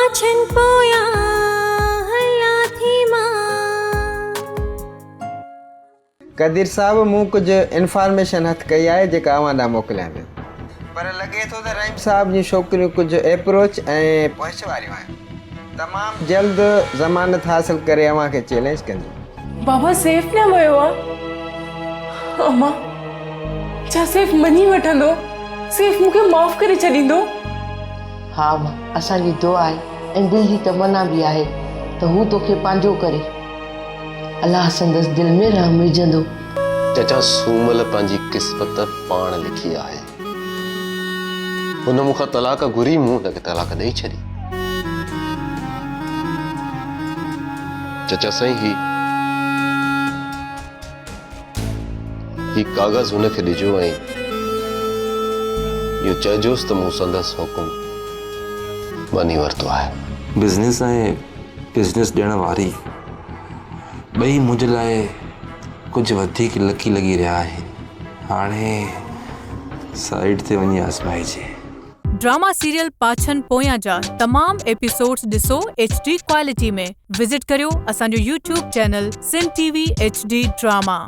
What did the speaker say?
पाछन पोया हला थी मां। कदीर साहब मूं कुछ इन्फॉर्मेशन हथ कई है जेका अवां ॾांहुं मोकिलियां पियो, पर लॻे थो त रहीम साहब जी छोकिरियूं कुछ अप्रोच ऐं पहुच वारियूं आहिनि। तमामु जल्द ज़मानत हासिल करे अवां खे चैलेंज कंदियूं। बाबा सेफ न वियो आहे। अम्मा छा सेफ मञी वठंदो? सेफ मूंखे माफ़ करे छॾींदो? हाँ मां, असांजी दुआ आहे ऐं दिलि जी तमन्ना बि आहे त हू तोखे पंहिंजो करे। अलाह संदसि दिलि में रहम विझंदो। चचा सूमल पंहिंजी क़िस्मत पाण लिखी आहे। हुन मूंखां तलाक घुरी, मूं हुनखे तलाक ॾेई छॾी। चचा साईं ही कागज़ हुनखे ॾिजो ऐं इहो चइजोसि त मूं संदसि हुकुम मनी वरितो आहे। बिज़नेस ऐं बिज़नेस ॾियण वारी ॿई मुंहिंजे लाइ कुझु वधीक लकी लॻी रहिया आहिनि। हाणे साइड ते वञी आज़माइजे। ड्रामा सीरियल पाछन पोयां जा तमाम एपिसोड्स ॾिसो HD क्वालिटी में। विजिट करियो असांजो YouTube channel Sindh TV HD drama.